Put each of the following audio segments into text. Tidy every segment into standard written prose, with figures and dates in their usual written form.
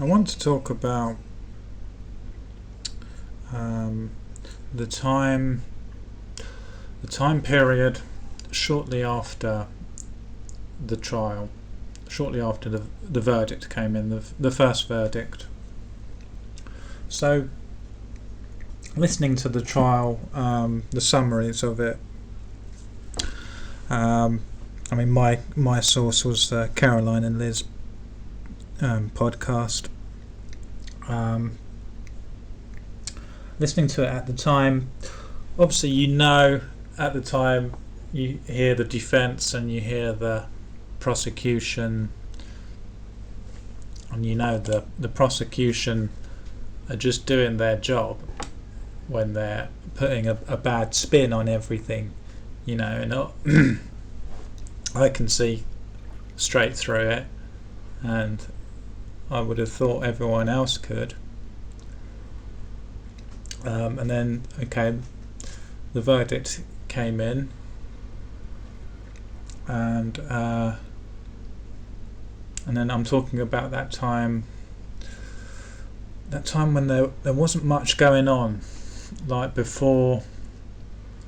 I want to talk about um, the time period shortly after the trial, shortly after the verdict came in, the first verdict. So, listening to the trial, the summaries of it, my source was Caroline and Liz podcast. Listening to it at the time, obviously at the time you hear the defence and you hear the prosecution, and the prosecution are just doing their job when they're putting a bad spin on everything, and I can see straight through it, and I would have thought everyone else could. And then, the verdict came in, and then I'm talking about that time when there wasn't much going on, like before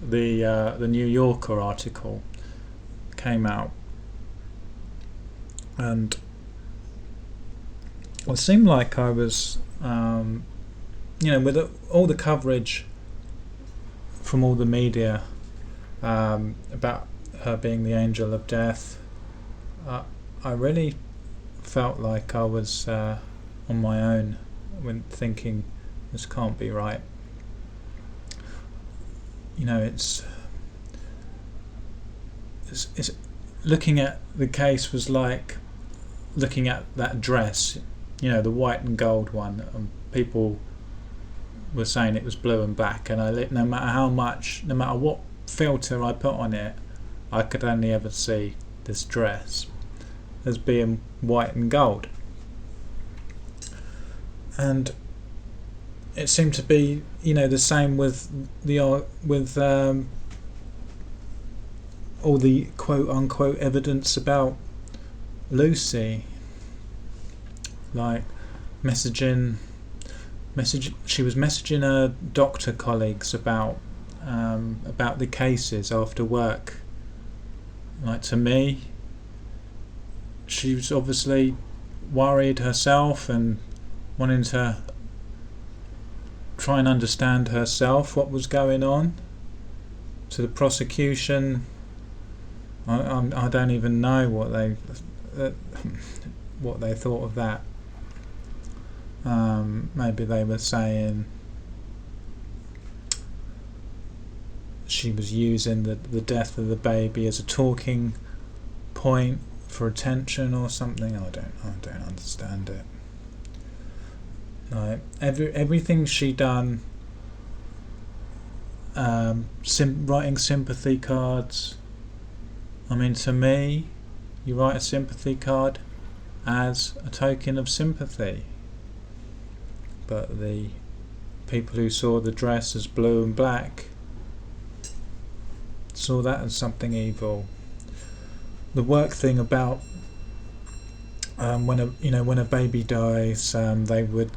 the New Yorker article came out, and it seemed like I was, with all the coverage from all the media about her being the angel of death, I really felt like I was on my own when thinking this can't be right. It's looking at the case was like looking at that dress, the white and gold one, and people were saying it was blue and black, and no matter what filter I put on it, I could only ever see this dress as being white and gold. And it seemed to be, the same with all the quote unquote evidence about Lucy, like she was messaging her doctor colleagues about the cases after work. Like, to me, she was obviously worried herself and wanting to try and understand herself what was going on. To the prosecution, I don't even know what they thought of that. Maybe they were saying she was using the death of the baby as a talking point for attention or something. I don't understand it. Like, everything she done, writing sympathy cards. To me, you write a sympathy card as a token of sympathy. But the people who saw the dress as blue and black saw that as something evil. The work thing about when a baby dies, they would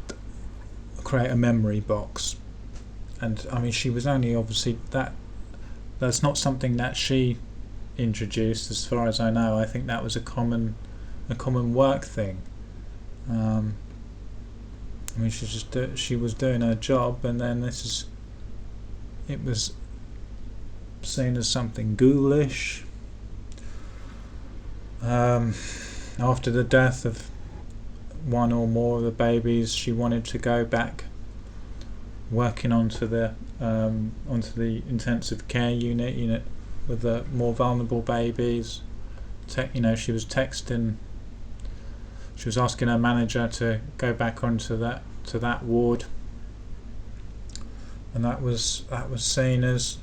create a memory box, and she was only obviously that's not something that she introduced, as far as I know. I think that was a common work thing. She was doing her job, and then it was seen as something ghoulish. After the death of one or more of the babies, she wanted to go back working onto the intensive care unit with the more vulnerable babies. She was texting. She was asking her manager to go back onto that ward, and that was seen as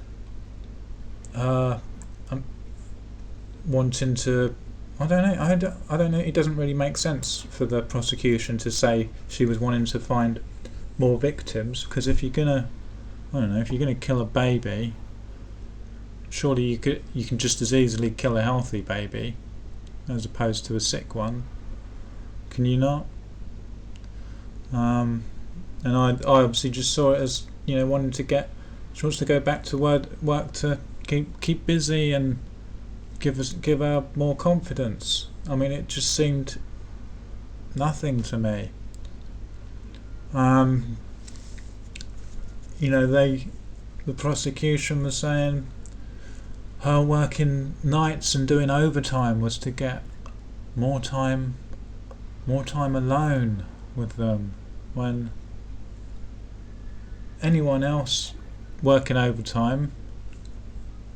wanting to. I don't know. It doesn't really make sense for the prosecution to say she was wanting to find more victims, because if you're gonna kill a baby, surely you can just as easily kill a healthy baby as opposed to a sick one. Can you not? And I obviously just saw it as, wanting to get. She wants to go back to work to keep busy and give her more confidence. I mean, it just seemed nothing to me. The prosecution was saying her working nights and doing overtime was to get more time alone with them, when anyone else working overtime,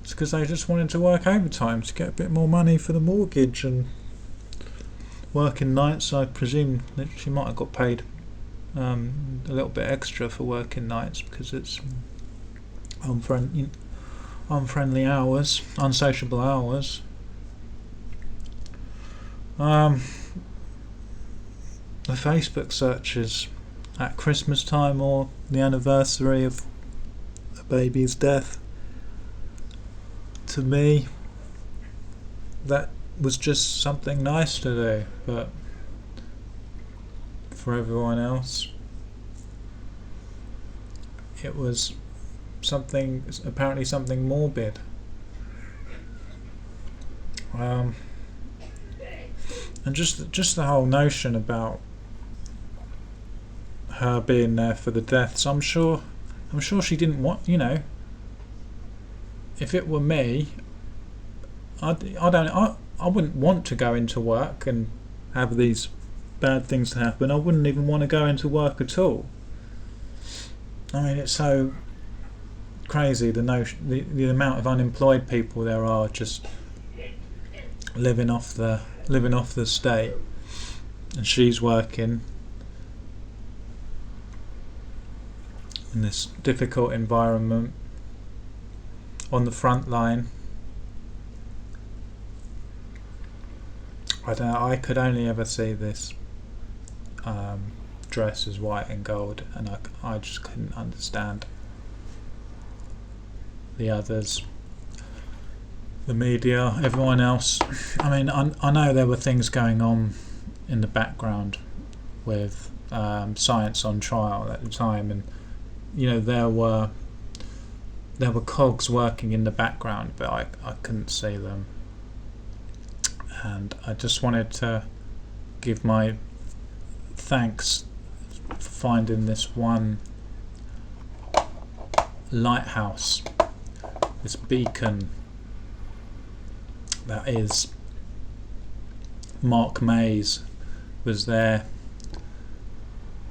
it's because they just wanted to work overtime to get a bit more money for the mortgage. And working nights, I presume that she might have got paid a little bit extra for working nights because it's unfriendly hours, unsociable hours. The Facebook searches at Christmas time or the anniversary of a baby's death, to me, that was just something nice to do, but for everyone else, it was apparently something morbid. And just the whole notion about her being there for the deaths. I'm sure she didn't want. If it were me, I wouldn't want to go into work and have these bad things happen. I wouldn't even want to go into work at all. I mean, it's so crazy, the amount of unemployed people there are just living off the state, and she's working in this difficult environment on the front line. I could only ever see this dress as white and gold, and I just couldn't understand the others, the media, everyone else. I mean, I know there were things going on in the background with science on trial at the time, and there were cogs working in the background, but I couldn't see them. And I just wanted to give my thanks for finding this one lighthouse, this beacon that is Mark Mays was there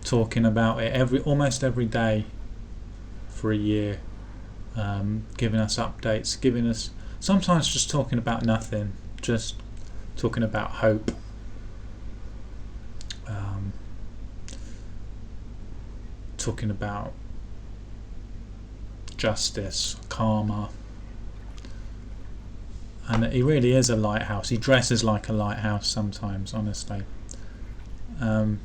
talking about it almost every day for a year, giving us updates, giving us sometimes just talking about nothing, just talking about hope, talking about justice, karma. And he really is a lighthouse. He dresses like a lighthouse sometimes, honestly. And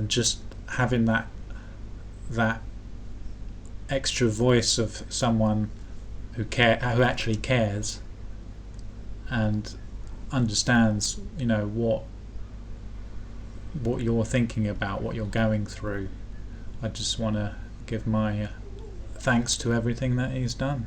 just having that extra voice of someone who actually cares and understands, what you're thinking about, what you're going through. I just want to give my thanks to everything that he's done.